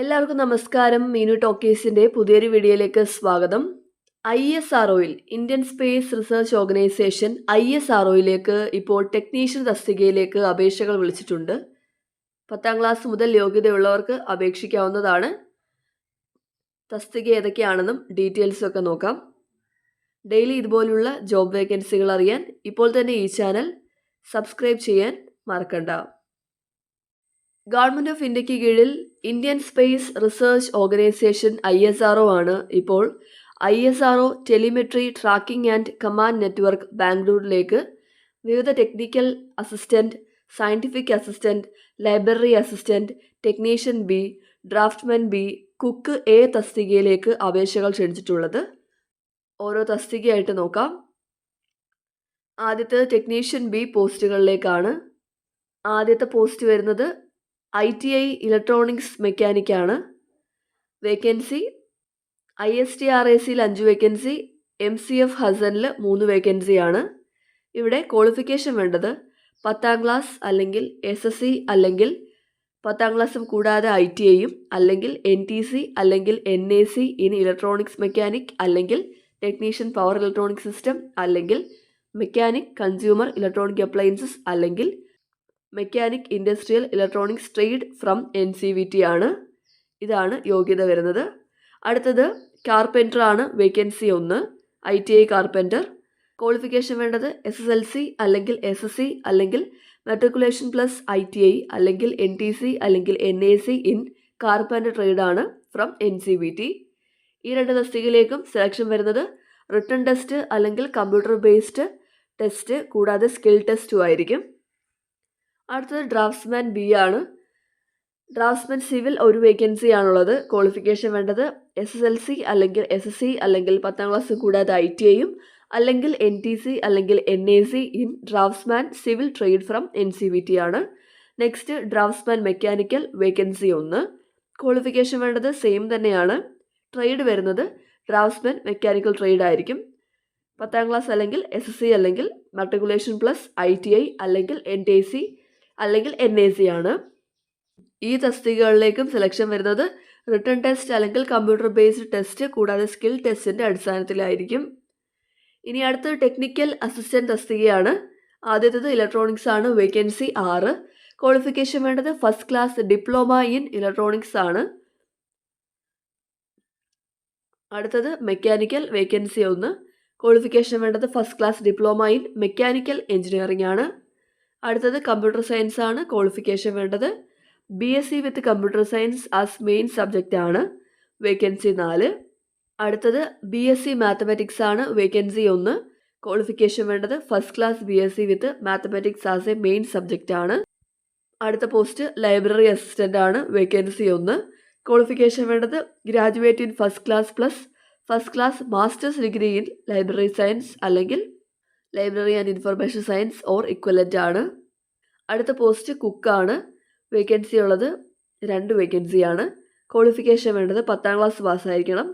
എല്ലാവർക്കും നമസ്കാരം. മീനു ടോക്കീസിന്റെ പുതിയൊരു വീഡിയോയിലേക്ക് സ്വാഗതം. ISROയിൽ ഇന്ത്യൻ സ്പേസ് റിസർച്ച് ഓർഗനൈസേഷൻ ISROയിലേക്ക് ഇപ്പോൾ ടെക്നീഷ്യൻ തസ്തികയിലേക്ക് അപേക്ഷകൾ വിളിച്ചിട്ടുണ്ട്. 10ാം ക്ലാസ് മുതൽ യോഗ്യതയുള്ളവർക്ക് അപേക്ഷിക്കാവുന്നതാണ്. തസ്തിക ഏതൊക്കെയാണെന്നും ഡീറ്റെയിൽസും ഒക്കെ നോക്കാം. ഡെയിലി ഇതുപോലുള്ള ജോബ് വേക്കൻസികൾ അറിയാൻ ഇപ്പോൾ തന്നെ ഈ ചാനൽ സബ്സ്ക്രൈബ് ചെയ്യാൻ മറക്കണ്ട. ഗവൺമെൻറ് ഓഫ് ഇന്ത്യക്ക് കീഴിൽ Indian space research organisation ISRO ആണ് ഇപ്പോൾ ISRO telemetry tracking and command network ബാംഗ്ലൂരിലേക്ക് വിവിധ technical assistant, scientific assistant, library assistant, technician B, draftman B, cook A തസ്തികയിലേക്ക് അപേക്ഷകൾ ക്ഷണിച്ചിട്ടുള്ളത്. ഓരോ തസ്തികയായിട്ട് നോക്കാം. ആദ്യത്തെ ടെക്നീഷ്യൻ B പോസ്റ്റുകളിലേക്കാണ്. ആദ്യത്തെ പോസ്റ്റ് വരുന്നത് ITI ഇലക്ട്രോണിക്സ് മെക്കാനിക്കാണ്. വേക്കൻസി ISTRACയിൽ 5 വേക്കൻസി, MCF ഹസനിൽ 3 വേക്കൻസിയാണ്. ഇവിടെ ക്വാളിഫിക്കേഷൻ വേണ്ടത് 10ാം ക്ലാസ് അല്ലെങ്കിൽ SSC അല്ലെങ്കിൽ 10ാം ക്ലാസ്സും കൂടാതെ ITIയും അല്ലെങ്കിൽ NTC അല്ലെങ്കിൽ NAC ഇൻ ഇലക്ട്രോണിക്സ് മെക്കാനിക് അല്ലെങ്കിൽ ടെക്നീഷ്യൻ പവർ ഇലക്ട്രോണിക് സിസ്റ്റം അല്ലെങ്കിൽ മെക്കാനിക് കൺസ്യൂമർ ഇലക്ട്രോണിക് അപ്ലയൻസസ് അല്ലെങ്കിൽ mechanic industrial electronics trade from NCVT ആണ്. ഇതാണ് യോഗ്യത വരുന്നത്. അടുത്തത് കാർപ്പൻറ്റർ ആണ്. Vacancy 1, ITI carpenter. ക്വാളിഫിക്കേഷൻ വേണ്ടത് SSLC അല്ലെങ്കിൽ SSC അല്ലെങ്കിൽ മെട്രിക്കുലേഷൻ പ്ലസ് ITI അല്ലെങ്കിൽ NTC അല്ലെങ്കിൽ NAC ഇൻ കാർപ്പൻറ്റർ ട്രേഡ് ആണ് ഫ്രം NCVT. ഈ 2 തസ്തികയിലേക്കും സെലക്ഷൻ വരുന്നത് റിട്ടൺ ടെസ്റ്റ് അല്ലെങ്കിൽ കമ്പ്യൂട്ടർ ബേസ്ഡ് ടെസ്റ്റ് കൂടാതെ സ്കിൽ ടെസ്റ്റും ആയിരിക്കും. അടുത്തത് ഡ്രാഫ്റ്റ്സ്മാൻ B ആണ്. ഡ്രാഫ്റ്റ്സ്മാൻ സിവിൽ 1 വേക്കൻസി ആണുള്ളത്. ക്വാളിഫിക്കേഷൻ വേണ്ടത് SSLC അല്ലെങ്കിൽ SSC അല്ലെങ്കിൽ 10ാം ക്ലാസ് കൂടാതെ ITIയും അല്ലെങ്കിൽ NTC അല്ലെങ്കിൽ NAC in draughtsman civil trade from NCVT ആണ്. Next draughtsman mechanical vacancy 1. Qualification വേണ്ടത് സെയിം തന്നെയാണ്. ട്രേഡ് വരുന്നത് ഡ്രാഫ്റ്റ്സ്മാൻ മെക്കാനിക്കൽ ട്രേഡ് ആയിരിക്കും. 10ാം ക്ലാസ് അല്ലെങ്കിൽ SSC അല്ലെങ്കിൽ മെട്രിക്കുലേഷൻ പ്ലസ് ITI അല്ലെങ്കിൽ NTC അല്ലെങ്കിൽ NAC ആണ്. ഈ തസ്തികകളിലേക്കും സെലക്ഷൻ വരുന്നത് റിട്ടൺ ടെസ്റ്റ് അല്ലെങ്കിൽ കമ്പ്യൂട്ടർ ബേസ്ഡ് ടെസ്റ്റ് കൂടാതെ സ്കിൽ ടെസ്റ്റിൻ്റെ അടിസ്ഥാനത്തിലായിരിക്കും. ഇനി അടുത്തത് ടെക്നിക്കൽ അസിസ്റ്റൻറ്റ് തസ്തികയാണ്. ആദ്യത്തേത് ഇലക്ട്രോണിക്സ് ആണ്. വേക്കൻസി 6. ക്വാളിഫിക്കേഷൻ വേണ്ടത് first class diploma in electronics ആണ്. അടുത്തത് മെക്കാനിക്കൽ വേക്കൻസി 1. ക്വാളിഫിക്കേഷൻ വേണ്ടത് first class diploma in mechanical engineering ആണ്. അടുത്തത് കമ്പ്യൂട്ടർ സയൻസ് ആണ്. ക്വാളിഫിക്കേഷൻ വേണ്ടത് BSc with computer science as main subject ആണ്. വേക്കൻസി 4. അടുത്തത് BSc മാത്തമാറ്റിക്സ് ആണ്. വേക്കൻസി 1. ക്വാളിഫിക്കേഷൻ വേണ്ടത് first class BSc with mathematics as A main subject ആണ്. അടുത്ത പോസ്റ്റ് ലൈബ്രറി അസിസ്റ്റൻ്റ് ആണ്. വേക്കൻസി 1. ക്വാളിഫിക്കേഷൻ വേണ്ടത് graduate in first class plus first class master's degree in library science അല്ലെങ്കിൽ library and information science or equivalent ആണ്. അടുത്ത post കുക്കാണ്. Vacancy ഉള്ളത് 2 വേക്കൻസിയാണ്. Qualification വേണ്ടത് 10ാം ക്ലാസ് പാസ്സായിരിക്കണം.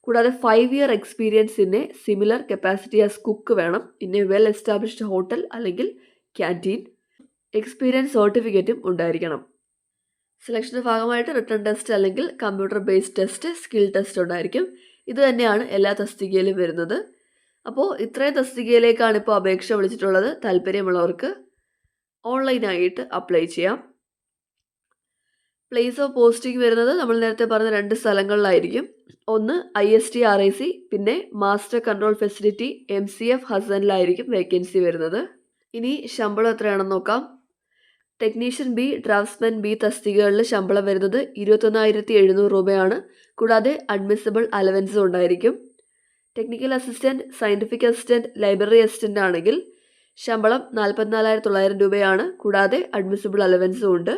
കൂടാതെ 5 year experience in a similar capacity as cook വേണം in a well established hotel അല്ലെങ്കിൽ ക്യാൻറ്റീൻ. എക്സ്പീരിയൻസ് സർട്ടിഫിക്കറ്റും ഉണ്ടായിരിക്കണം. സെലക്ഷൻ്റെ ഭാഗമായിട്ട് റിട്ടൺ ടെസ്റ്റ് അല്ലെങ്കിൽ computer based test, skill test ഉണ്ടായിരിക്കും. ഇത് തന്നെയാണ് എല്ലാ തസ്തികയിലും വരുന്നത്. അപ്പോൾ ഇത്രയും തസ്തികയിലേക്കാണ് ഇപ്പോൾ അപേക്ഷ വിളിച്ചിട്ടുള്ളത്. താല്പര്യമുള്ളവർക്ക് ഓൺലൈനായിട്ട് അപ്ലൈ ചെയ്യാം. പ്ലേസ് ഓഫ് പോസ്റ്റിംഗ് വരുന്നത് നമ്മൾ നേരത്തെ പറഞ്ഞ 2 സ്ഥലങ്ങളിലായിരിക്കും. ഒന്ന് ISTRAC, പിന്നെ മാസ്റ്റർ കൺട്രോൾ ഫെസിലിറ്റി MCF ഹസനിലായിരിക്കും വേക്കൻസി വരുന്നത്. ഇനി ശമ്പളം എത്രയാണെന്ന് നോക്കാം. ടെക്നീഷ്യൻ B, ഡ്രാഫ്റ്റ്സ്മാൻ B തസ്തികകളിൽ ശമ്പളം വരുന്നത് 21,700 രൂപയാണ്. കൂടാതെ അഡ്മിസിബിൾ അലവൻസും ഉണ്ടായിരിക്കും. Technical assistant, scientific assistant, library assistant ആണെങ്കിൽ ശമ്പളം 44,900 രൂപയാണ്. കൂടാതെ അഡ്മിസിബിൾ അലവൻസും ഉണ്ട്.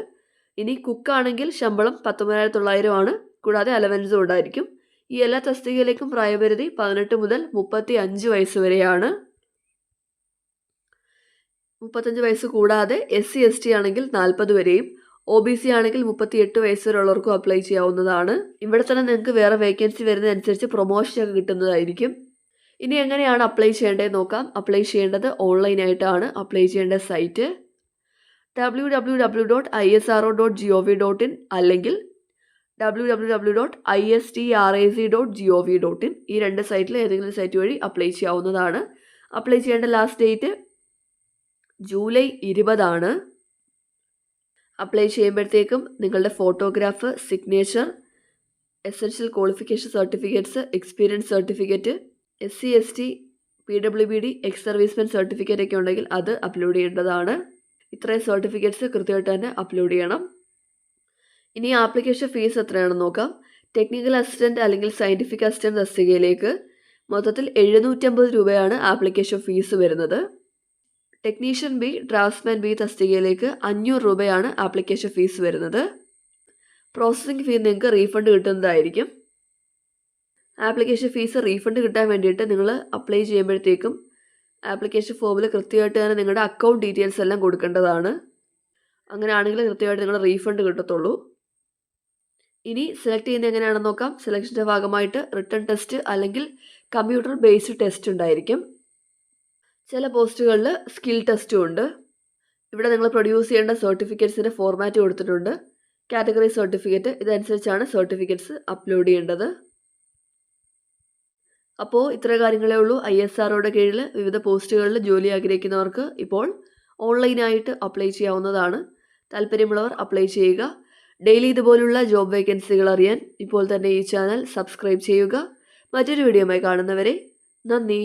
ഇനി കുക്കാണെങ്കിൽ ശമ്പളം 19,900 ആണ്. കൂടാതെ അലവൻസും ഉണ്ടായിരിക്കും. ഈ എല്ലാ തസ്തികയിലേക്കും പ്രായപരിധി 18 മുതൽ 35 വയസ്സ് വരെയാണ്. 35 വയസ്സ് കൂടാതെ SC ST ആണെങ്കിൽ 40 വരെയും OBC ആണെങ്കിൽ 38 വയസ്സ് വരെയുള്ളവർക്കും അപ്ലൈ ചെയ്യാവുന്നതാണ്. ഇവിടെ തന്നെ നിങ്ങൾക്ക് വേറെ വേക്കൻസി വരുന്നതനുസരിച്ച് പ്രൊമോഷൻ ഒക്കെ കിട്ടുന്നതായിരിക്കും. ഇനി എങ്ങനെയാണ് അപ്ലൈ ചെയ്യേണ്ടതെന്ന് നോക്കാം. അപ്ലൈ ചെയ്യേണ്ടത് ഓൺലൈനായിട്ടാണ്. അപ്ലൈ ചെയ്യേണ്ട സൈറ്റ് www.isro.gov.in അല്ലെങ്കിൽ www.istrac.gov.in ഈ 2 സൈറ്റിൽ ഏതെങ്കിലും സൈറ്റ് വഴി അപ്ലൈ ചെയ്യാവുന്നതാണ്. അപ്ലൈ ചെയ്യേണ്ട ലാസ്റ്റ് ഡേറ്റ് ജൂലൈ 20 ആണ്. അപ്ലൈ ചെയ്യുമ്പോഴത്തേക്കും നിങ്ങളുടെ photograph, signature, essential qualification certificates, experience certificate, SC/ST, PWBD, ex servicemen certificate ഒക്കെ ഉണ്ടെങ്കിൽ അത് അപ്ലോഡ് ചെയ്യേണ്ടതാണ്. ഇത്രയും സർട്ടിഫിക്കറ്റ്സ് കൃത്യമായിട്ട് തന്നെ അപ്ലോഡ് ചെയ്യണം. ഇനി ആപ്ലിക്കേഷൻ ഫീസ് എത്രയാണെന്ന് നോക്കാം. ടെക്നിക്കൽ അസിസ്റ്റൻറ്റ് അല്ലെങ്കിൽ സയൻറ്റിഫിക് അസിസ്റ്റൻറ്റ് തസ്തികയിലേക്ക് മൊത്തത്തിൽ 750 രൂപയാണ് ആപ്ലിക്കേഷൻ ഫീസ് വരുന്നത്. ടെക്നീഷ്യൻ ബി, ഡ്രാഫ്റ്റ്സ്മാൻ ബി തസ്തികയിലേക്ക് 500 രൂപയാണ് ആപ്ലിക്കേഷൻ ഫീസ് വരുന്നത്. പ്രോസസ്സിംഗ് ഫീ നിങ്ങൾക്ക് റീഫണ്ട് കിട്ടുന്നതായിരിക്കും. ആപ്ലിക്കേഷൻ ഫീസ് റീഫണ്ട് കിട്ടാൻ വേണ്ടിയിട്ട് നിങ്ങൾ അപ്ലൈ ചെയ്യുമ്പോഴത്തേക്കും ആപ്ലിക്കേഷൻ ഫോമിൽ കൃത്യമായിട്ട് തന്നെ നിങ്ങളുടെ അക്കൗണ്ട് ഡീറ്റെയിൽസ് എല്ലാം കൊടുക്കേണ്ടതാണ്. അങ്ങനെയാണെങ്കിൽ കൃത്യമായിട്ട് നിങ്ങൾ റീഫണ്ട് കിട്ടത്തുള്ളൂ. ഇനി സെലക്ട് ചെയ്യുന്നത് എങ്ങനെയാണെന്ന് നോക്കാം. സെലക്ഷൻ്റെ ഭാഗമായിട്ട് റിട്ടൺ ടെസ്റ്റ് അല്ലെങ്കിൽ കമ്പ്യൂട്ടർ ബേസ്ഡ് ടെസ്റ്റ് ഉണ്ടായിരിക്കും. ചില പോസ്റ്റുകളിൽ സ്കിൽ ടെസ്റ്റും ഉണ്ട്. ഇവിടെ നിങ്ങൾ പ്രൊഡ്യൂസ് ചെയ്യേണ്ട സർട്ടിഫിക്കറ്റ്സിൻ്റെ ഫോർമാറ്റ് കൊടുത്തിട്ടുണ്ട്. കാറ്റഗറി സർട്ടിഫിക്കറ്റ്, ഇതനുസരിച്ചാണ് സർട്ടിഫിക്കറ്റ്സ് അപ്ലോഡ് ചെയ്യേണ്ടത്. അപ്പോൾ ഇത്ര കാര്യങ്ങളേ ഉള്ളൂ. ISROയുടെ കീഴിൽ വിവിധ പോസ്റ്റുകളിൽ ജോലി ആഗ്രഹിക്കുന്നവർക്ക് ഇപ്പോൾ ഓൺലൈനായിട്ട് അപ്ലൈ ചെയ്യാവുന്നതാണ്. താല്പര്യമുള്ളവർ അപ്ലൈ ചെയ്യുക. ഡെയിലി ഇതുപോലുള്ള ജോബ് വേക്കൻസികൾ അറിയാൻ ഇപ്പോൾ തന്നെ ഈ ചാനൽ സബ്സ്ക്രൈബ് ചെയ്യുക. മറ്റൊരു വീഡിയോയുമായി കാണുന്നവരെ നന്ദി.